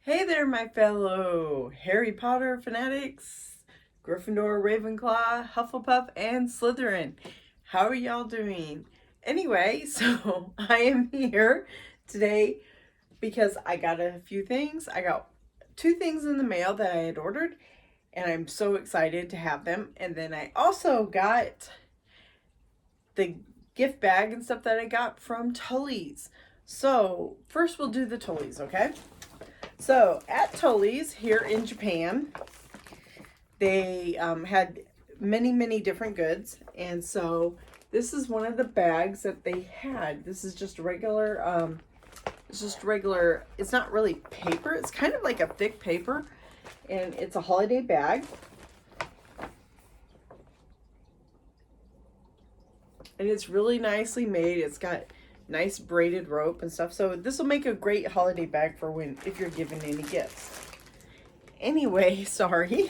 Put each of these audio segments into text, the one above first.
Hey there, my fellow Harry Potter fanatics, Gryffindor, Ravenclaw, Hufflepuff, and Slytherin. How are y'all doing? Anyway, so I am here today because I got a few things. I got two things in the mail that I had ordered, and I'm so excited to have them. And then I also got the gift bag and stuff that I got from Tully's. So first we'll do the Tully's, okay? So at Tully's here in Japan, they had many different goods, and so this is one of the bags that they had. This is just regular. It's just regular. It's not really paper. It's kind of like a thick paper, and it's a holiday bag. And it's really nicely made. It's got nice braided rope and stuff. So this will make a great holiday bag for when if you're giving any gifts. Anyway, sorry.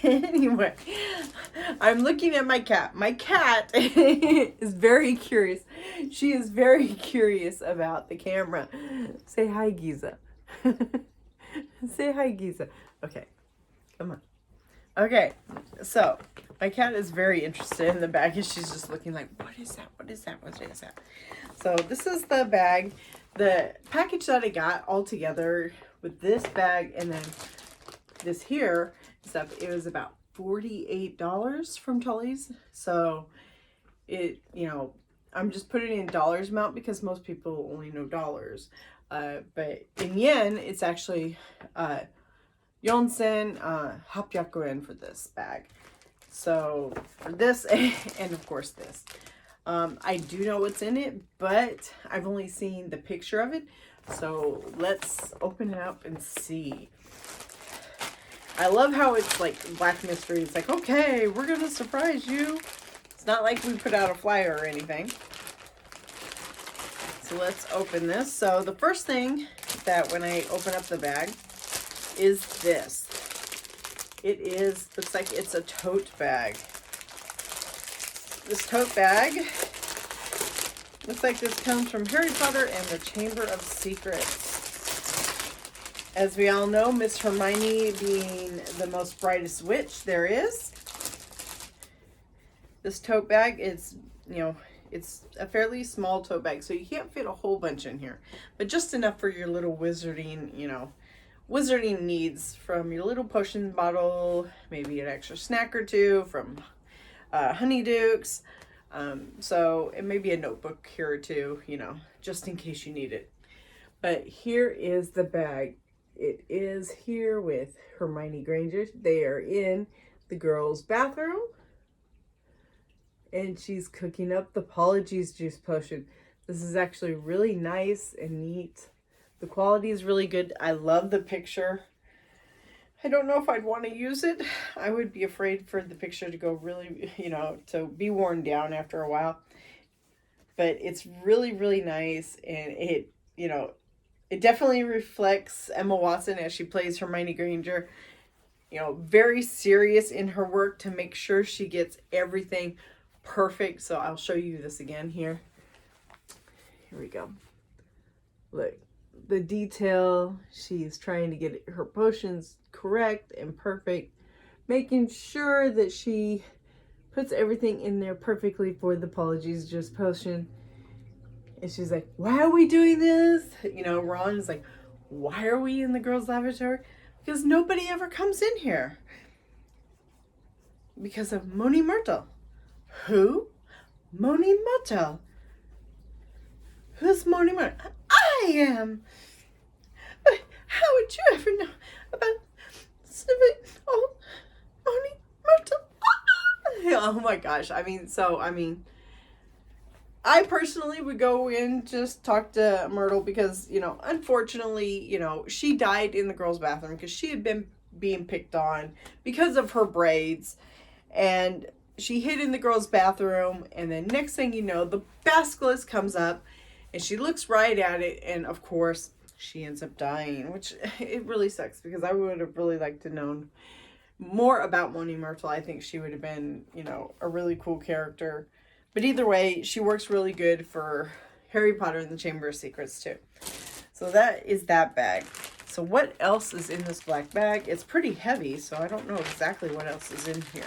Anyway, I'm looking at my cat. My cat is very curious. She is very curious about the camera. Say hi, Giza. Say hi, Giza. Okay, come on. Okay, so my cat is very interested in the bag and she's just looking like, what is that? What is that? What is that? So this is the bag, the package that I got all together with this bag and then this here stuff. It was about $48 from Tully's. So it, I'm just putting it in dollars amount because most people only know dollars. But in yen, it's actually Yonsen Hapyaku for this bag. So for this and of course this. I do know what's in it, but I've only seen the picture of it. So let's open it up and see. I love how it's like Black Mystery. It's like, okay, we're going to surprise you. It's not like we put out a flyer or anything. So let's open this. So the first thing that when I open up the bag is this. It is, looks like it's a tote bag. This tote bag looks like this comes from Harry Potter and the Chamber of Secrets. As we all know, Miss Hermione being the most brightest witch there is. This tote bag is, it's a fairly small tote bag, so you can't fit a whole bunch in here. But just enough for your little wizarding, wizarding needs from your little potion bottle, maybe an extra snack or two from Honeydukes. So it may be a notebook here or two, just in case you need it. But here is the bag. It is here with Hermione Granger. They are in the girls' bathroom. And she's cooking up the Apologies juice potion. This is actually really nice and neat. The quality is really good. I love the picture. I don't know if I'd want to use it. I would be afraid for the picture to go really, to be worn down after a while. But it's really nice. And it, it definitely reflects Emma Watson as she plays Hermione Granger. Very serious in her work to make sure she gets everything perfect. So I'll show you this again here. Here we go. Look, the detail. She's trying to get her potions correct and perfect, making sure that she puts everything in there perfectly for the Apologies Juice potion. And she's like, why are we doing this? Ron is like, why are we in the girls' lavatory? Because nobody ever comes in here. Because of Moni Myrtle. Who? Moni Myrtle. Who's Moni Myrtle? I am. How would you ever know about Moni Myrtle? Oh my gosh. I personally would go in, just talk to Myrtle because, unfortunately, she died in the girls' bathroom because she had been being picked on because of her braids. And she hid in the girls' bathroom. And then next thing you know, the basilisk comes up and she looks right at it. And of course, she ends up dying, which it really sucks because I would have really liked to known more about Moni Myrtle. I think she would have been, a really cool character. But either way, she works really good for Harry Potter and the Chamber of Secrets too. So that is that bag. So what else is in this black bag? It's pretty heavy, so I don't know exactly what else is in here.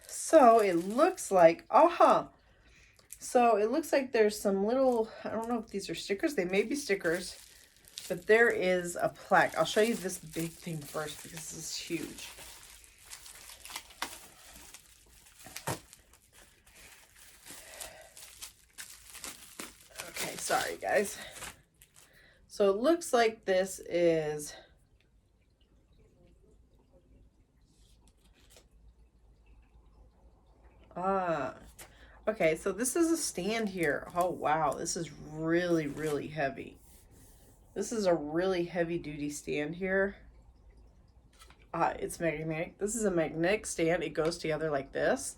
So it looks like, so it looks like there's some little, I don't know if these are stickers. They may be stickers, but there is a plaque. I'll show you this big thing first because this is huge. Okay, sorry guys. So it looks like this is okay, so this is a stand here. Oh wow, this is really, really heavy. This is a really heavy duty stand here. It's magnetic. This is a magnetic stand. It goes together like this.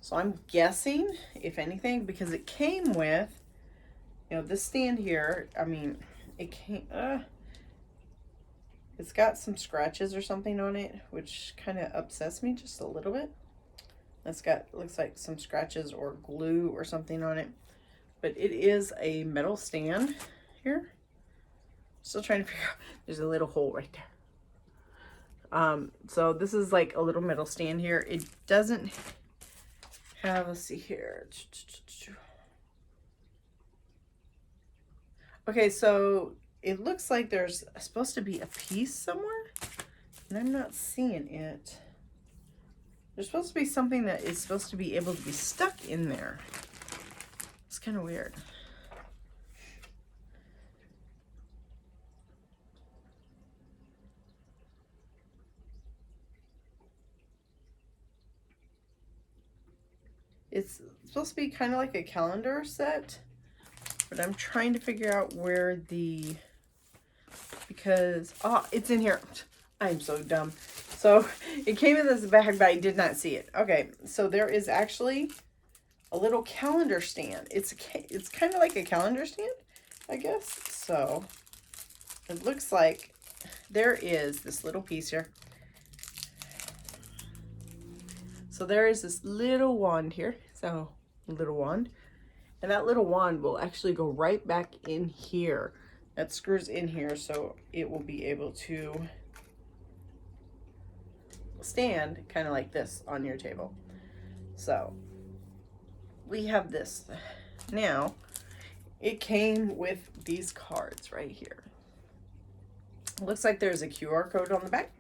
So I'm guessing, if anything, because it came with, you know, this stand here, I mean, it came, it's got some scratches or something on it, which kind of upsets me just a little bit. It's got, looks like some scratches or glue or something on it. But it is a metal stand here. Still trying to figure out, there's a little hole right there. So this is like a little metal stand here. It doesn't have, let's see here. Okay, so it looks like there's supposed to be a piece somewhere, and I'm not seeing it. There's supposed to be something that is supposed to be able to be stuck in there. It's kind of weird. It's supposed to be kind of like a calendar set, but I'm trying to figure out where the, because, it's in here. I'm so dumb. So it came in this bag, but I did not see it. Okay, so there is actually a little calendar stand. It's kind of like a calendar stand, I guess. So it looks like there is this little piece here. So there is this little wand here. So little wand. And that little wand will actually go right back in here. That screws in here, so it will be able to stand kind of like this on your table. So we have this. Now, it came with these cards right here. It looks like there's a QR code on the back.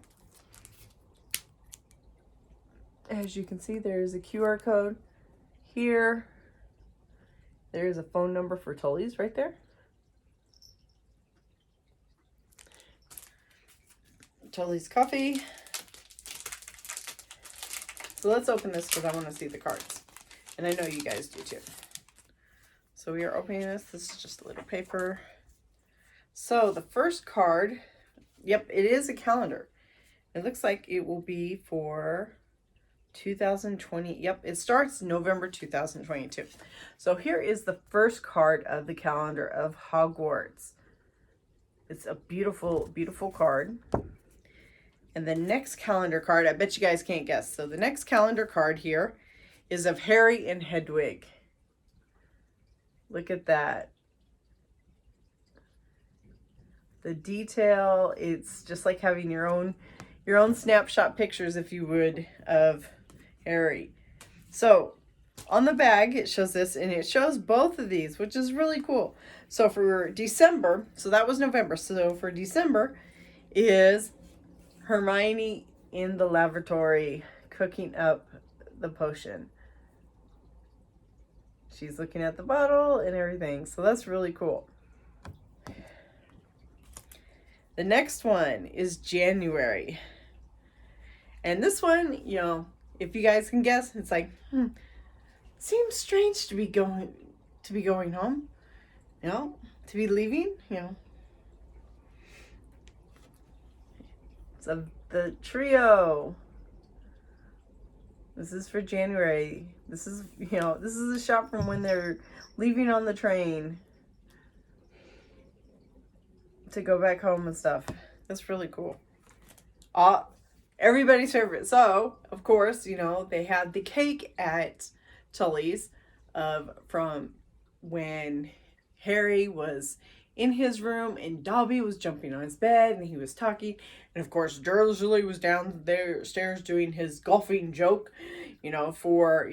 As you can see, there's a QR code here. There's a phone number for Tully's right there. Tully's coffee. So let's open this because I want to see the cards. And I know you guys do too. So we are opening this. This is just a little paper. So the first card, yep, it is a calendar. It looks like it will be for 2020. Yep, it starts November 2022. So here is the first card of the calendar of Hogwarts. It's a beautiful, beautiful card. And the next calendar card, I bet you guys can't guess. So the next calendar card here is of Harry and Hedwig. Look at that. The detail, it's just like having your own snapshot pictures, if you would, of Harry. So on the bag, it shows this, and it shows both of these, which is really cool. So for December, so that was November. So for December is Hermione in the lavatory cooking up the potion. She's looking at the bottle and everything. So that's really cool. The next one is January. And this one, you know, if you guys can guess, it's like, seems strange to be going home, you know, to be leaving, you know. It's the trio. This is for January. This is, you know, this is a shot from when they're leaving on the train to go back home and stuff. That's really cool. Everybody's favorite. So, of course, you know, they had the cake at Tully's from when Harry was in his room, and Dobby was jumping on his bed, and he was talking, and of course Dursley was downstairs doing his golfing joke, for,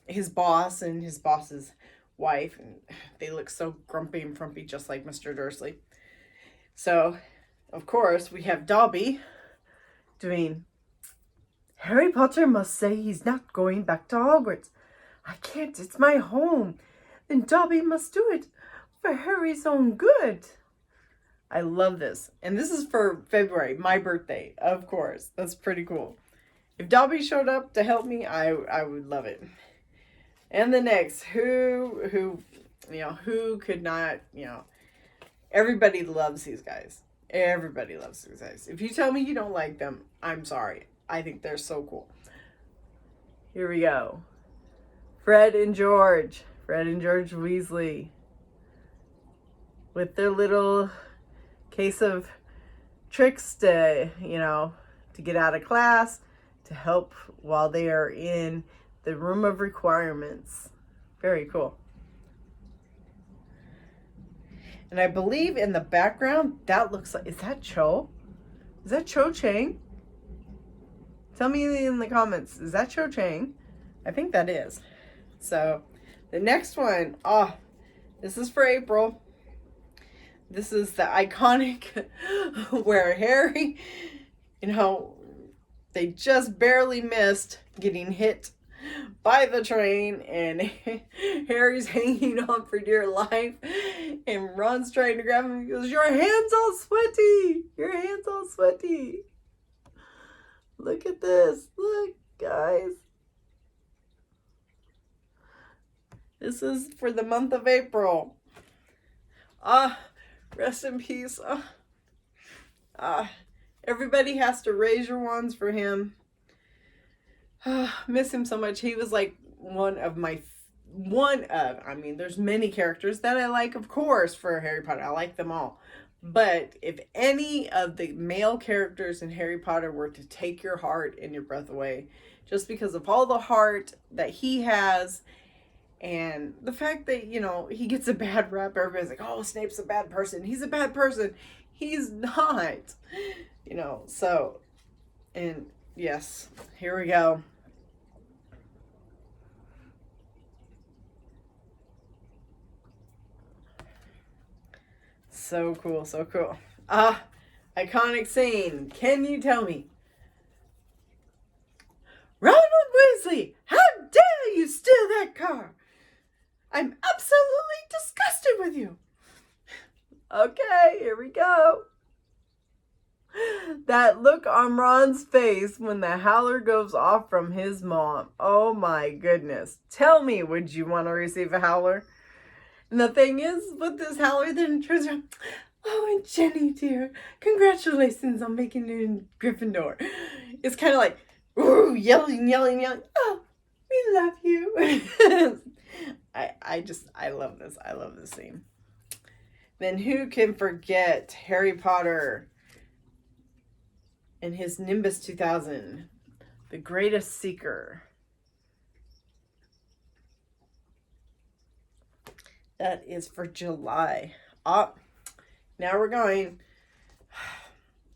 his boss and his boss's wife, and they look so grumpy and frumpy, just like Mr. Dursley. So, of course, we have Dobby doing, Harry Potter must say he's not going back to Hogwarts. I can't, it's my home. Then Dobby must do it for Harry's own good. I love this. And this is for February, my birthday, of course. That's pretty cool. If Dobby showed up to help me, I would love it. And the next, who could not, everybody loves these guys. Everybody loves these guys. If you tell me you don't like them, I'm sorry. I think they're so cool. Here we go. Fred and George Weasley. With their little case of tricks to get out of class, to help while they are in the room of requirements. Very cool. And I believe in the background, that looks like, is that Cho? Is that Cho Chang? Tell me in the comments, is that Cho Chang? I think that is. So, the next one, this is for April. This is the iconic where Harry, they just barely missed getting hit by the train, and Harry's hanging on for dear life, and Ron's trying to grab him. He goes, your hand's all sweaty. Your hand's all sweaty. Look at this. Look, guys. This is for the month of April. Rest in peace. Everybody has to raise your wands for him. Miss him so much. He was like there's many characters that I like, of course, for Harry Potter. I like them all. But if any of the male characters in Harry Potter were to take your heart and your breath away, just because of all the heart that he has, and the fact that, he gets a bad rap, everybody's like, oh, Snape's a bad person. He's a bad person. He's not, so, and yes, here we go. So cool, so cool. Iconic scene. Can you tell me? Ronald Weasley, how dare you steal that car? I'm absolutely disgusted with you. Okay, here we go. That look on Ron's face when the howler goes off from his mom. Oh my goodness. Tell me, would you want to receive a howler? And the thing is, with this howler, then turns around, oh, and Jenny, dear, congratulations on making it in Gryffindor. It's kind of like, ooh, yelling. Oh, we love you. I love this. I love this scene. Then who can forget Harry Potter and his Nimbus 2000, the greatest seeker. That is for July. Now we're going.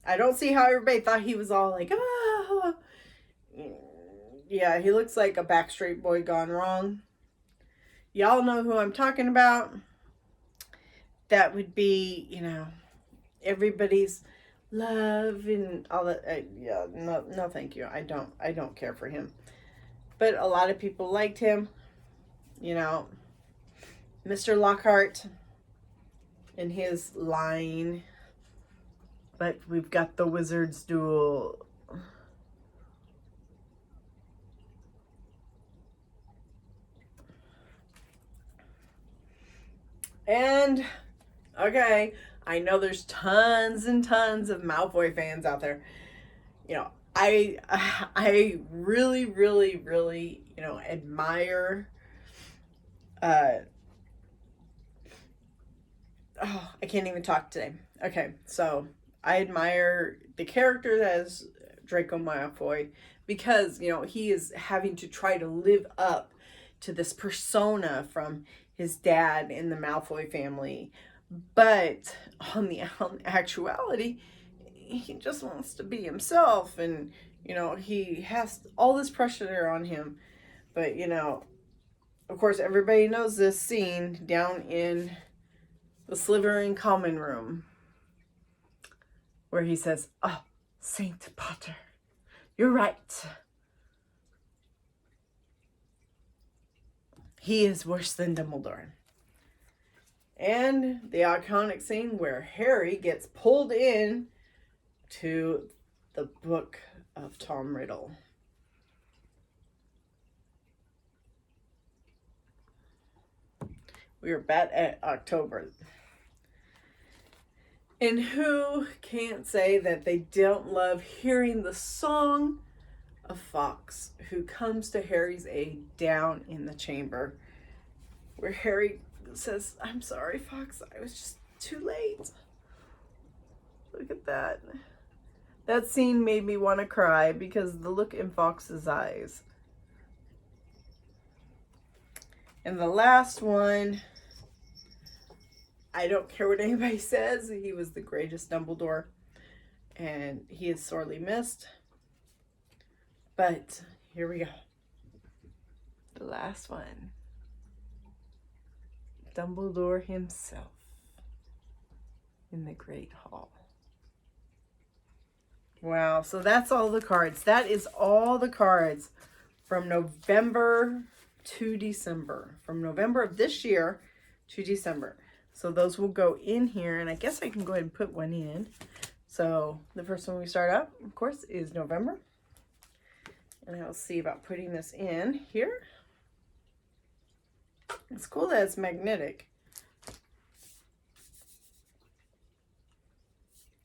I don't see how everybody thought he was all like, oh. Yeah, he looks like a Backstreet Boy gone wrong. Y'all know who I'm talking about. That would be, everybody's love and all that. No, thank you. I don't care for him. But a lot of people liked him. Mr. Lockhart and his line. But we've got the Wizard's Duel. And, okay, I know there's tons and tons of Malfoy fans out there. I really, really, really, admire, I can't even talk today. Okay, so I admire the character as Draco Malfoy because, he is having to try to live up to this persona from his dad in the Malfoy family. But on the actuality, he just wants to be himself, and you know, he has all this pressure on him. But you know, of course, everybody knows this scene down in the Slytherin common room where he says, "Oh, Saint Potter, you're right. He is worse than Dumbledore." And the iconic scene where Harry gets pulled in to the book of Tom Riddle. We are back at October. And who can't say that they don't love hearing the song of Fawkes, who comes to Harry's aid down in the chamber, where Harry says, "I'm sorry, Fawkes, I was just too late." Look at that. That scene made me want to cry because the look in Fawkes' eyes. And the last one, I don't care what anybody says, he was the greatest Dumbledore, and he is sorely missed. But here we go. The last one. Dumbledore himself in the Great Hall. Wow, so that's all the cards. That is all the cards from November to December. From November of this year to December. So those will go in here, and I guess I can go ahead and put one in. So the first one we start out, of course, is November. And I'll see about putting this in here. It's cool that it's magnetic.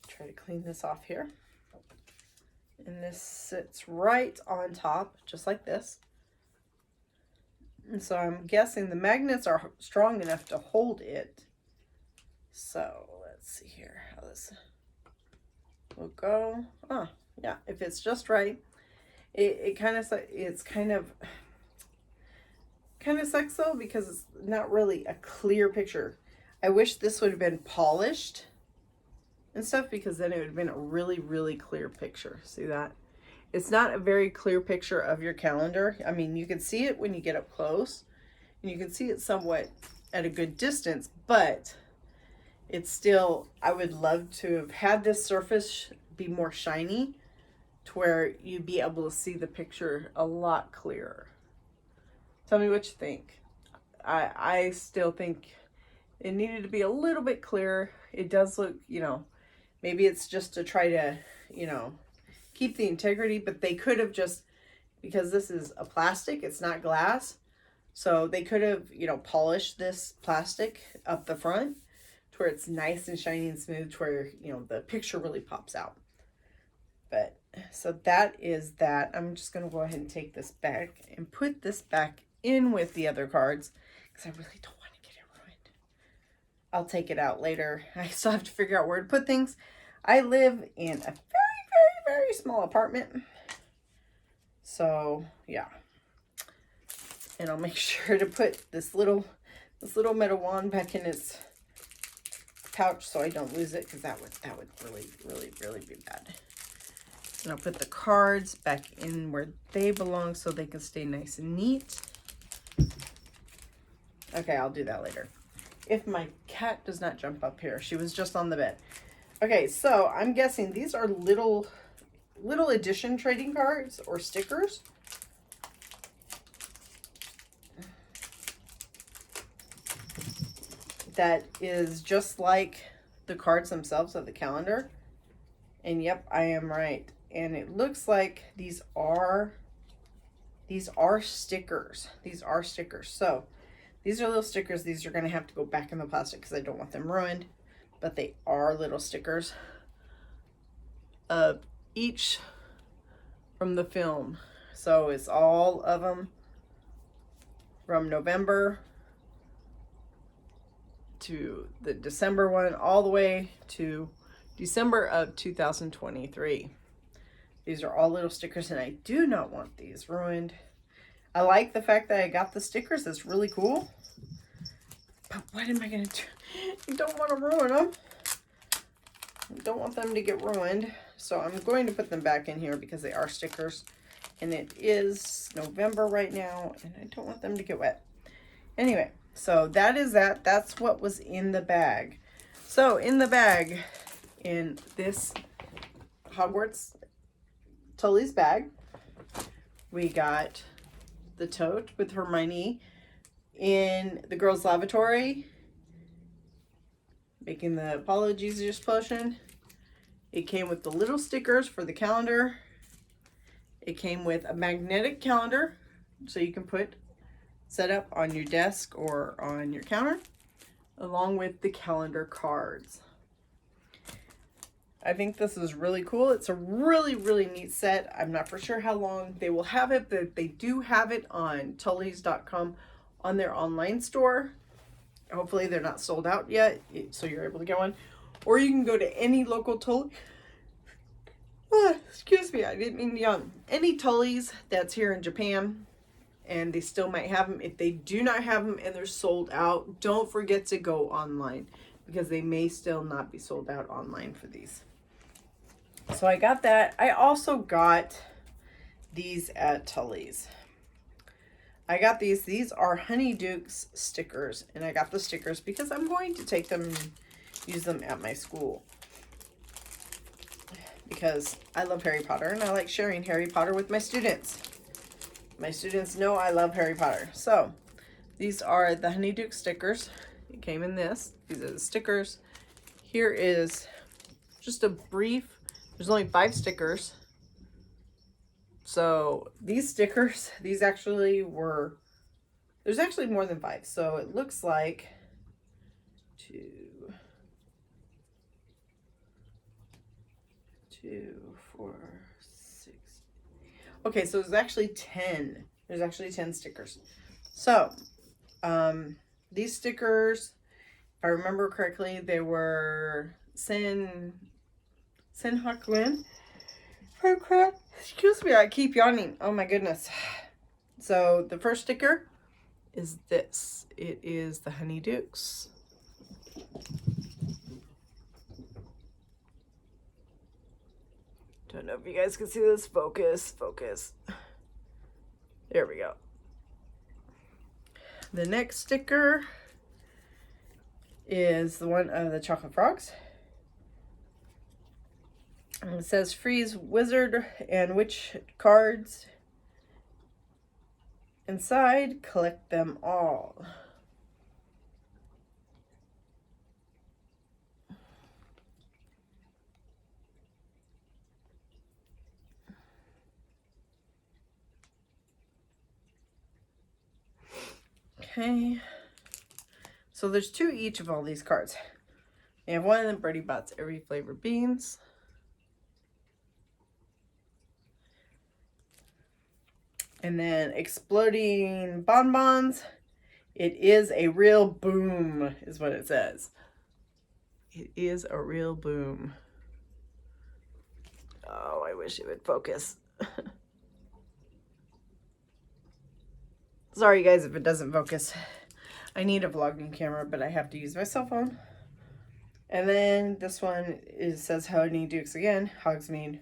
Try to clean this off here. And this sits right on top, just like this. And so I'm guessing the magnets are strong enough to hold it. So let's see here how this will go. Oh, yeah, if it's just right. It kind of, it's kind of sucks though, because it's not really a clear picture. I wish this would have been polished and stuff, because then it would have been a really, really clear picture. See that? It's not a very clear picture of your calendar. I mean, you can see it when you get up close, and you can see it somewhat at a good distance, but it's still, I would love to have had this surface be more shiny to where you'd be able to see the picture a lot clearer. Tell me what you think. I still think it needed to be a little bit clearer. It does look, you know, maybe it's just to try to, you know, keep the integrity, but they could have just, because this is a plastic, it's not glass, so they could have, you know, polished this plastic up the front to where it's nice and shiny and smooth, to where, you know, the picture really pops out. But so that is that. I'm just going to go ahead and take this back and put this back in with the other cards, because I really don't want to get it ruined. I'll take it out later. I still have to figure out where to put things. I live in a very, very, very small apartment. So yeah. And I'll make sure to put this little metal wand back in its pouch so I don't lose it, because that would really, really, really be bad. And I'll put the cards back in where they belong so they can stay nice and neat. Okay, I'll do that later. If my cat does not jump up here. She was just on the bed. Okay, so I'm guessing these are little edition trading cards or stickers. That is just like the cards themselves of the calendar. And yep, I am right. And it looks like these are stickers. These are stickers. So these are little stickers. These are going to have to go back in the plastic because I don't want them ruined. But they are little stickers. Each from the film. So it's all of them from November to the December one, all the way to December of 2023. These are all little stickers, and I do not want these ruined. I like the fact that I got the stickers. That's really cool. But what am I going to do? I don't want to ruin them. I don't want them to get ruined. So I'm going to put them back in here because they are stickers. And it is November right now, and I don't want them to get wet. Anyway, so that is that. That's what was in the bag. So in the bag, in this Hogwarts Tully's bag, we got the tote with Hermione in the girls' lavatory, making the apologies juice potion. It came with the little stickers for the calendar. It came with a magnetic calendar, so you can set up on your desk or on your counter, along with the calendar cards. I think this is really cool. It's a really, really neat set. I'm not for sure how long they will have it, but they do have it on Tullys.com on their online store. Hopefully they're not sold out yet, so you're able to get one. Or you can go to any local Tully. Oh, excuse me, I didn't mean to yawn. Any Tullys that's here in Japan, and they still might have them. If they do not have them and they're sold out, don't forget to go online, because they may still not be sold out online for these. So I got that. I also got these at Tully's. I got these. These are Honeydukes stickers, and I got the stickers because I'm going to take them and use them at my school, because I love Harry Potter and I like sharing Harry Potter with my students. My students know I love Harry Potter. So these are the Honeyduke stickers. It came in this. These are the stickers. Here is just a brief, there's only 5 stickers. So these stickers, there's actually more than 5. So it looks like 2, 4, 6. Okay, so there's actually 10. There's actually 10 stickers. So these stickers, if I remember correctly, they were Sen Hakuin. Oh crap. Excuse me, I keep yawning. Oh my goodness. So the first sticker is this. It is the Honeydukes. Don't know if you guys can see this. Focus. There we go. The next sticker is the one of the chocolate frogs. And it says freeze wizard and witch cards. Inside, collect them all. Okay, so there's 2 each of all these cards. They have one of them, Birdie Bots, every flavor beans. And then exploding bonbons. It is a real boom, is what it says. It is a real boom. Oh, I wish it would focus. Sorry guys if it doesn't focus. I need a vlogging camera, but I have to use my cell phone. And then this one says Honeydukes again, Hogsmeade.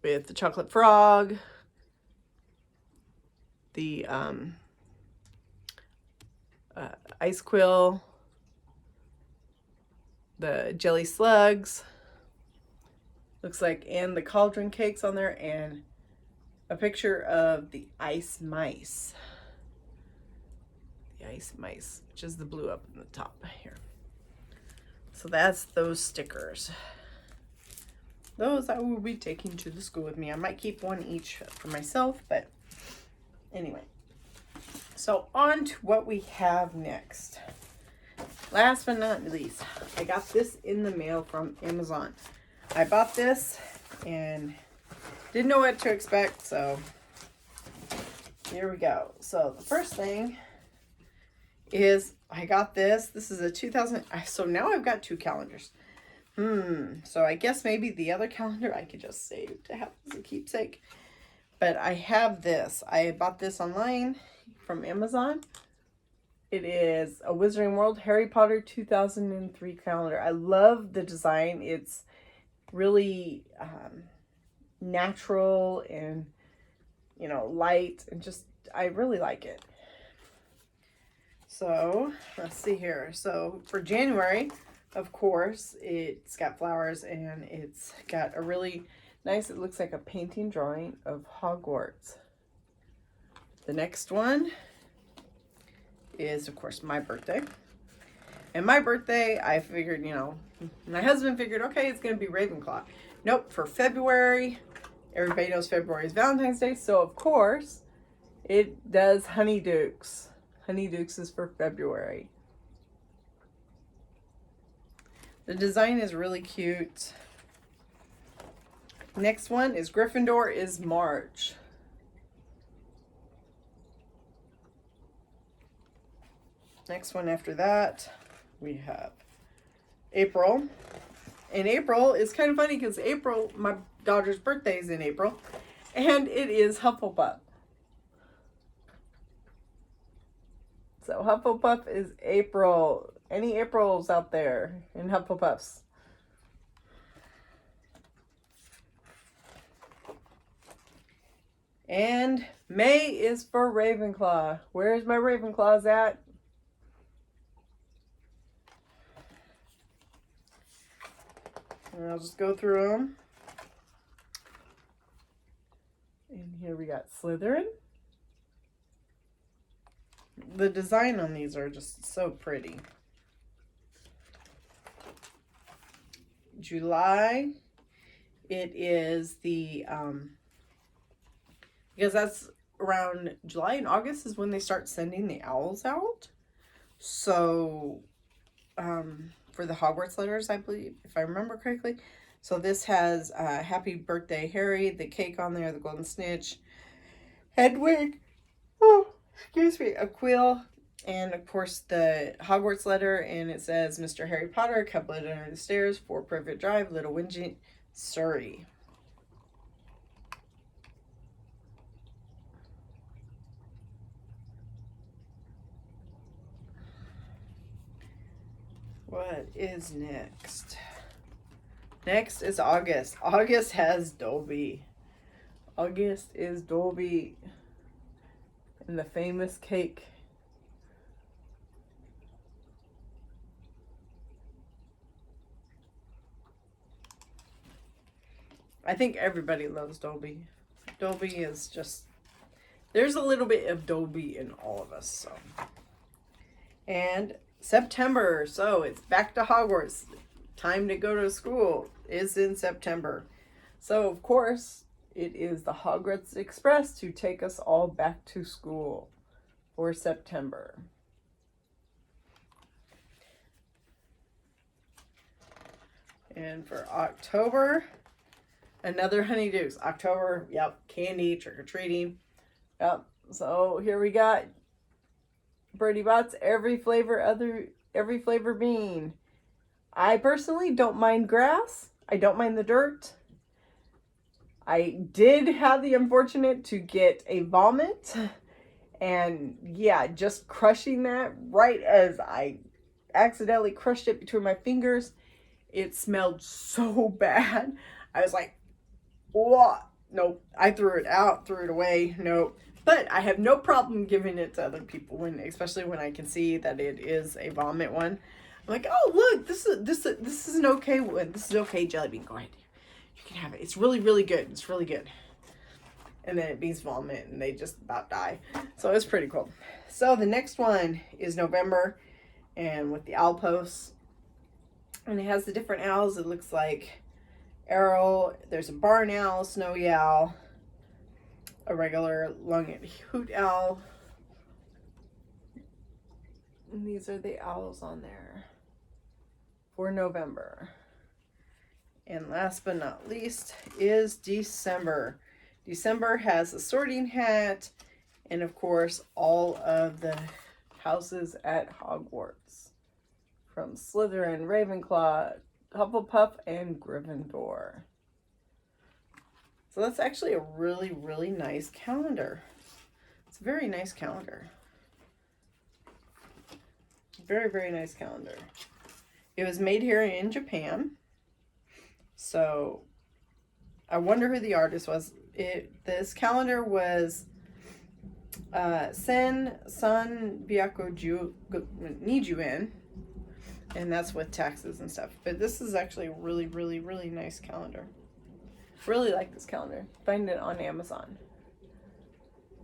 With the chocolate frog, the ice quill, the jelly slugs, looks like, and the cauldron cakes on there, and a picture of the ice mice. The ice mice, which is the blue up in the top here. So that's those stickers. Those I will be taking to the school with me. I might keep one each for myself, but anyway. So on to what we have next. Last but not least, I got this in the mail from Amazon. I bought this and didn't know what to expect, so here we go. So the first thing is I got this. This is a 2000. So now I've got 2 calendars. So I guess maybe the other calendar I could just save to have as a keepsake. But I have this. I bought this online from Amazon. It is a Wizarding World Harry Potter 2003 calendar. I love the design. It's really natural and, you know, light, and just, I really like it. So let's see here. So for January, of course, it's got flowers, and it's got a really nice, it looks like a painting drawing of Hogwarts. The next one is, of course, my birthday. And my birthday, I figured, you know, my husband figured, okay, it's going to be Ravenclaw. Nope, for February, everybody knows February is Valentine's Day, so of course, it does Honeydukes. Honeydukes is for February. The design is really cute. Next one is Gryffindor is March. Next one after that, we have April. And April is kind of funny because April, my daughter's birthday is in April, and it is Hufflepuff. So Hufflepuff is April. Any Aprils out there in Hufflepuffs? And May is for Ravenclaw. Where's my Ravenclaws at? And I'll just go through them. And here we got Slytherin. The design on these are just so pretty. July, it is the, because that's around July and August is when they start sending the owls out. So, for the Hogwarts letters, I believe, if I remember correctly. So this has Happy Birthday Harry, the cake on there, the golden snitch, Hedwig, oh, excuse me, a quill, and of course the Hogwarts letter, and it says Mr. Harry Potter, kept lit under the stairs, 4 Privet Drive, Little Wingy, Surrey. What is next? Next is August. August has Dobby. August is Dobby and the famous cake. I think everybody loves Dobby. Dobby is just, there's a little bit of Dobby in all of us. So, and September, so it's back to Hogwarts. Time to go to school is in September. So, of course, it is the Hogwarts Express to take us all back to school for September. And for October, another Honeydukes. October, yep, candy, trick-or-treating. Yep, so here we got Birdie Bots, every flavor bean. I personally don't mind grass. I don't mind the dirt. I did have the unfortunate to get a vomit, and yeah, just crushing that right as I accidentally crushed it between my fingers, it smelled so bad. I was like, what? Nope. I threw it out, threw it away. Nope. But I have no problem giving it to other people, especially when I can see that it is a vomit one. I'm like, oh look, this is an okay one. This is okay, jelly bean. Go ahead, you can have it. It's really, really good. It's really good. And then it beats vomit, and they just about die. So it's pretty cool. So the next one is November, and with the owl posts, and it has the different owls. It looks like Errol. There's a barn owl, snowy owl, a regular long-eared hoot owl. And these are the owls on there for November. And last but not least is December. December has a sorting hat and, of course, all of the houses at Hogwarts. From Slytherin, Ravenclaw, Hufflepuff, and Gryffindor. So that's actually a really, really nice calendar. It's a very nice calendar. Very, very nice calendar. It was made here in Japan. So I wonder who the artist was. This calendar was Sen San Byaku Nijuan, and that's with taxes and stuff. But this is actually a really, really, really nice calendar. Really like this calendar. Find it on Amazon.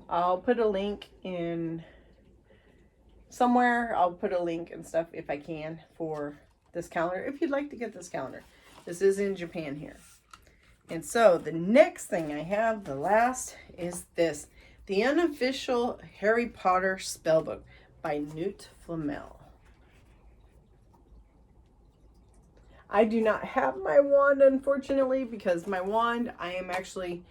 I'll put a link in somewhere. I'll put a link and stuff if I can for this calendar. If you'd like to get this calendar. This is in Japan here. And so the next thing I have, the last, is this. The Unofficial Harry Potter Spellbook by Newt Flamel. I do not have my wand, unfortunately, because my wand, I am actually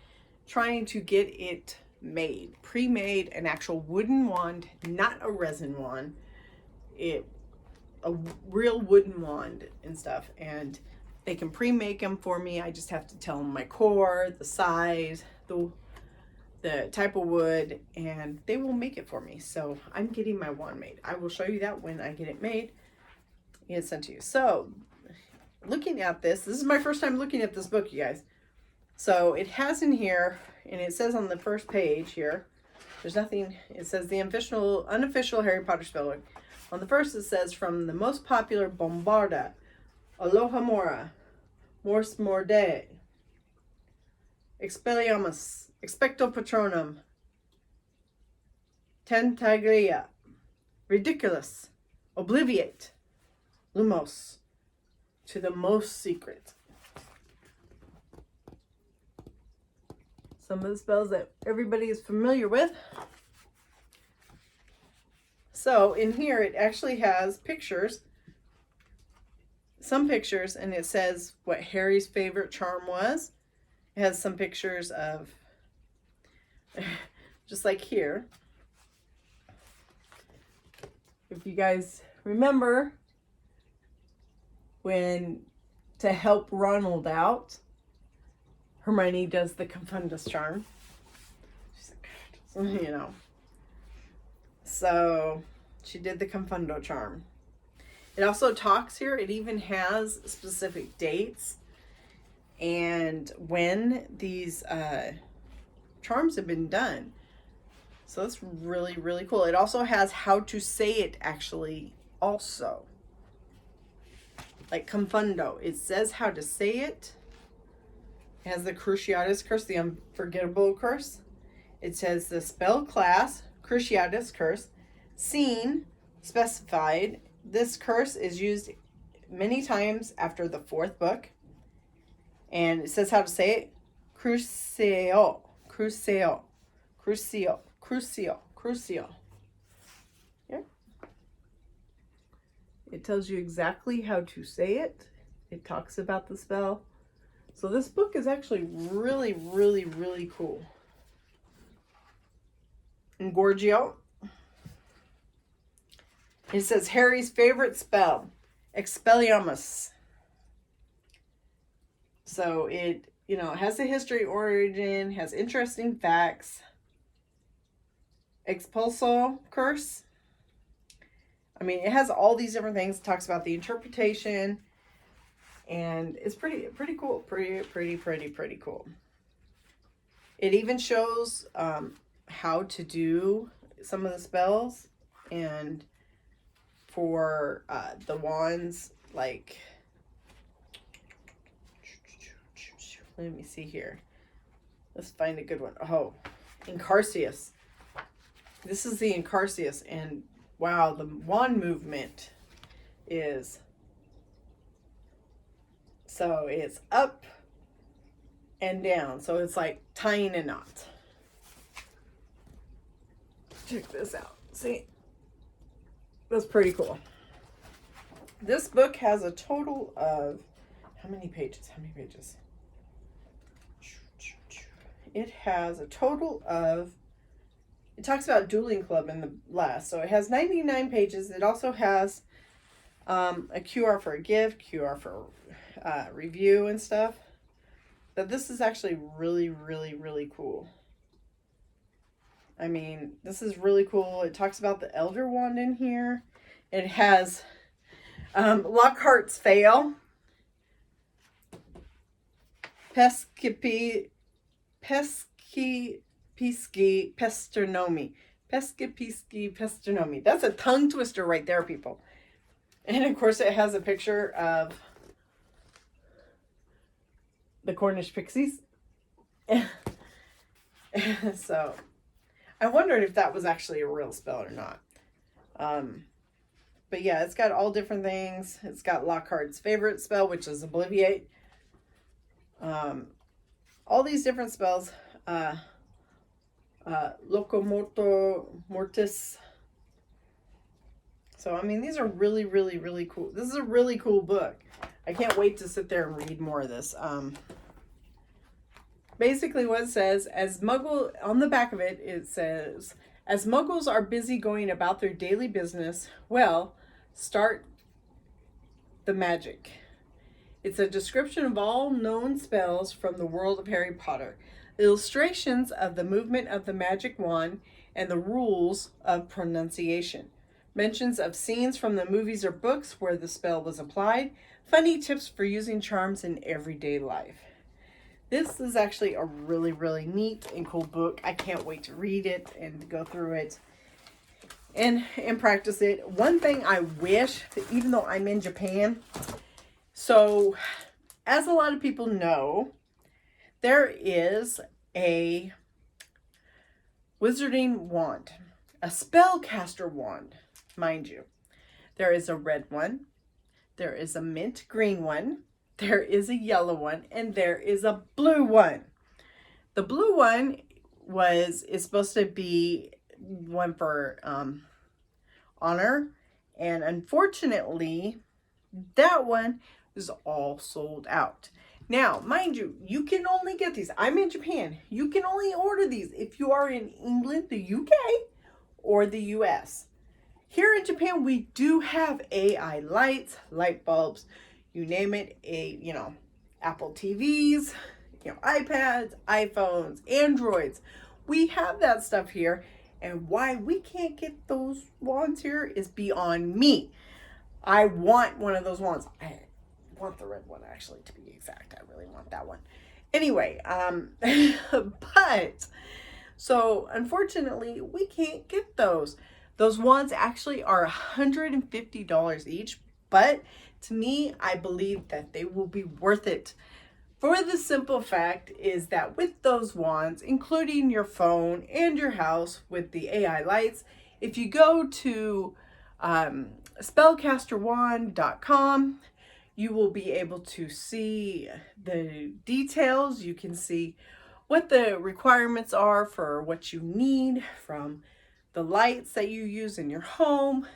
trying to get it made. Pre-made, an actual wooden wand, not a resin wand. A real wooden wand and stuff. And they can pre-make them for me. I just have to tell them my core, the size, the type of wood, and they will make it for me. So I'm getting my wand made. I will show you that when I get it made and sent to you. So looking at this is my first time looking at this book, you guys. So it has in here, and it says on the first page here, there's nothing, it says the unofficial Harry Potter spellbook. On the first it says, from the most popular Bombarda, Alohomora, Mors Morde, Expelliarmus, Expecto Patronum, Tentaglia, Ridiculous, Obliviate, Lumos, to the most secret. Some of the spells that everybody is familiar with. So in here it actually has pictures, some pictures, and it says what Harry's favorite charm was. It has some pictures of, just like here. If you guys remember, when, to help Ronald out, Hermione does the Confundus charm. She's like, you know. So she did the Confundo charm. It also talks here, it even has specific dates and when these charms have been done. So that's really, really cool. It also has how to say it actually also. Like Confundo, it says how to say it. It has the Cruciatus Curse, the Unforgettable Curse. It says the spell class, Cruciatus Curse, scene, specified. This curse is used many times after the fourth book. And it says how to say it. Crucio, Crucio, Crucio, Crucio, Crucio. Yeah. It tells you exactly how to say it. It talks about the spell. So this book is actually really, really, really cool. Engorgio. It says Harry's favorite spell, Expelliarmus. So it, you know, has a history, origin, has interesting facts. Expulso Curse. I mean, it has all these different things. It talks about the interpretation. And it's pretty cool. Pretty cool. It even shows how to do some of the spells. And for the wands, like, let me see here. Let's find a good one. Oh, Incarceus. This is the Incarceus, and wow, the wand movement is, so it's up and down. So it's like tying a knot. Check this out. See? That's pretty cool. This book has a total of, how many pages? How many pages? It has a total of, it talks about Dueling Club in the last. So it has 99 pages. It also has a QR for a gift, QR for review and stuff. that this is actually really, really, really cool. I mean, this is really cool. It talks about the Elder Wand in here. It has Lockhart's Fail, Pesci, Pisci, Pestronomy. Pesci, Pestronomy. That's a tongue twister right there, people. And of course, it has a picture of the Cornish pixies. So, I wondered if that was actually a real spell or not. But yeah, it's got all different things. It's got Lockhart's favorite spell, which is Obliviate. All these different spells. Locomotor Mortis. So, I mean, these are really, really, really cool. This is a really cool book. I can't wait to sit there and read more of this. Basically what it says, as Muggle, on the back of it, it says, as Muggles are busy going about their daily business, well, start the magic. It's a description of all known spells from the world of Harry Potter. Illustrations of the movement of the magic wand and the rules of pronunciation. Mentions of scenes from the movies or books where the spell was applied. Funny tips for using charms in everyday life. This is actually a really, really neat and cool book. I can't wait to read it and go through it and practice it. One thing I wish, even though I'm in Japan, so as a lot of people know, there is a wizarding wand, a spellcaster wand, mind you. There is a red one, there is a mint green one, there is a yellow one, and there is a blue one. The blue one is supposed to be one for honor, and unfortunately, that one is all sold out. Now, mind you, you can only get these. I'm in Japan. You can only order these if you are in England, the UK, or the US. Here in Japan, we do have AI lights, light bulbs, you name it, Apple TVs, iPads, iPhones, Androids. We have that stuff here, and why we can't get those wands here is beyond me. I want one of those wands. I want the red one, actually, to be exact. I really want that one. Anyway, but, so, unfortunately, we can't get those. Those wands actually are $150 each, but to me, I believe that they will be worth it. For the simple fact is that with those wands, including your phone and your house with the AI lights, if you go to spellcasterwand.com, you will be able to see the details. You can see what the requirements are for what you need, from the lights that you use in your home,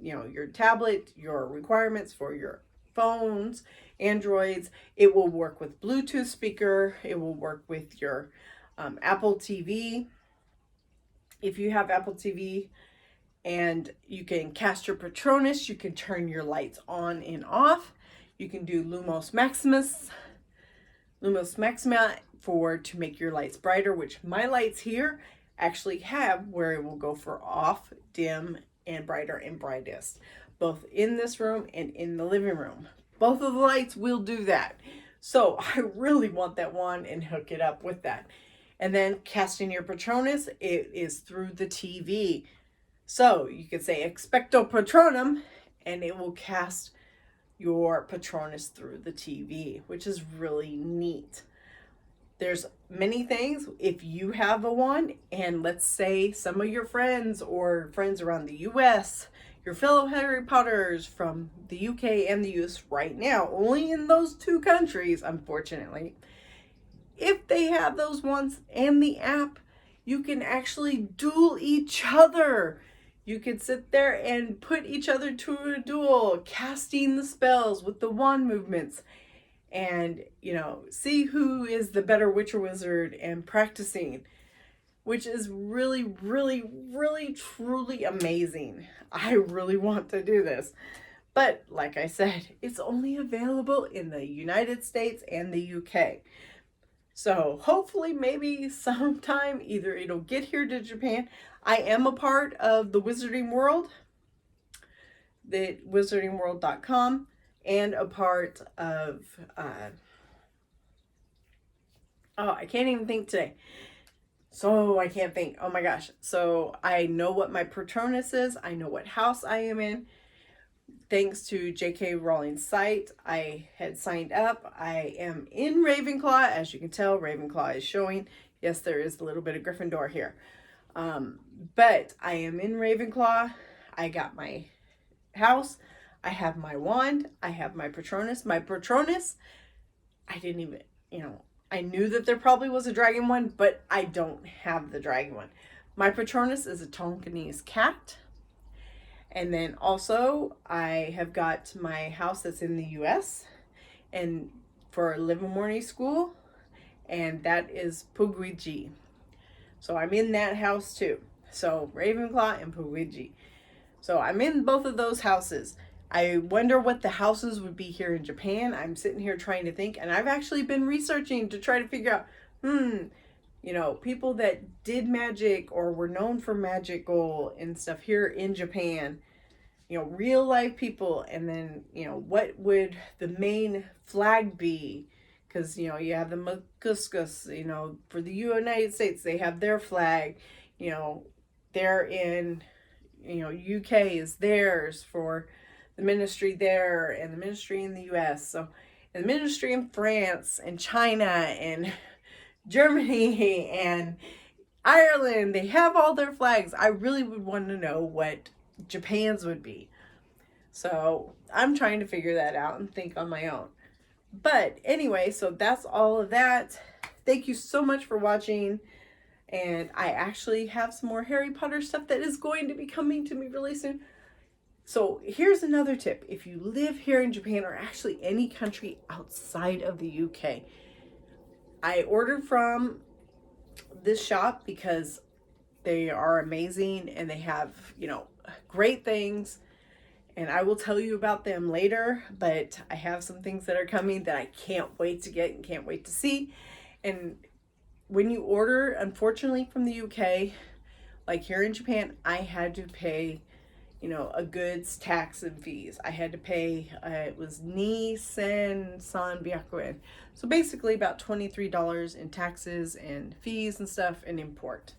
your tablet, your requirements for your phones, Androids. It will work with Bluetooth speaker. It will work with your Apple TV. If you have Apple TV, and you can cast your Patronus, you can turn your lights on and off. You can do Lumos Maxima to make your lights brighter, which my lights here actually have where it will go for off, dim, and brighter and brightest, both in this room and in the living room. Both of the lights will do that. So I really want that one and hook it up with that. And then casting your Patronus, it is through the TV. So you could say Expecto Patronum, and it will cast your Patronus through the TV, which is really neat. There's many things. If you have a wand, and let's say some of your friends or friends around the US, your fellow Harry Potters from the UK and the US right now, only in those two countries, unfortunately, if they have those wands and the app, you can actually duel each other. You could sit there and put each other to a duel, casting the spells with the wand movements, and, see who is the better witch or wizard and practicing, which is really, really, really, truly amazing. I really want to do this. But like I said, it's only available in the United States and the UK. So hopefully maybe sometime either it'll get here to Japan. I am a part of the Wizarding World, the wizardingworld.com, and a part of oh, I can't even think today. So I can't think. Oh my gosh. So I know what my Patronus is. I know what house I am in. Thanks to J.K. Rowling's site, I had signed up. I am in Ravenclaw. As you can tell, Ravenclaw is showing. Yes, there is a little bit of Gryffindor here. But I am in Ravenclaw. I got my house. I have my wand. I have my Patronus. My Patronus, I didn't even, I knew that there probably was a dragon one, but I don't have the dragon one. My Patronus is a Tonkinese cat. And then also I have got my house that's in the US and for Livermore School, and that is Puguiji. So I'm in that house too. So Ravenclaw and Puguiji. So I'm in both of those houses. I wonder what the houses would be here in Japan. I'm sitting here trying to think, and I've actually been researching to try to figure out, people that did magic or were known for magical and stuff here in Japan, real life people. And then, what would the main flag be? Because, you have the Makuskas, for the United States, they have their flag, they're in, UK is theirs for the ministry there, and the ministry in the US. So, and the ministry in France and China and Germany and Ireland, they have all their flags. I really would want to know what Japan's would be. So I'm trying to figure that out and think on my own. But anyway, so that's all of that. Thank you so much for watching. And I actually have some more Harry Potter stuff that is going to be coming to me really soon. So here's another tip. If you live here in Japan, or actually any country outside of the UK, I ordered from this shop because they are amazing and they have, great things. And I will tell you about them later, but I have some things that are coming that I can't wait to get and can't wait to see. And when you order, unfortunately, from the UK, like here in Japan, I had to pay, a goods tax and fees. I had to pay, it was ni sen san byakuen. So basically about $23 in taxes and fees and stuff and import.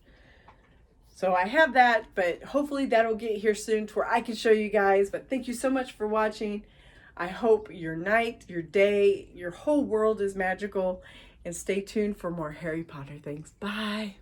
So I have that, but hopefully that'll get here soon to where I can show you guys. But thank you so much for watching. I hope your night, your day, your whole world is magical. And stay tuned for more Harry Potter things. Bye.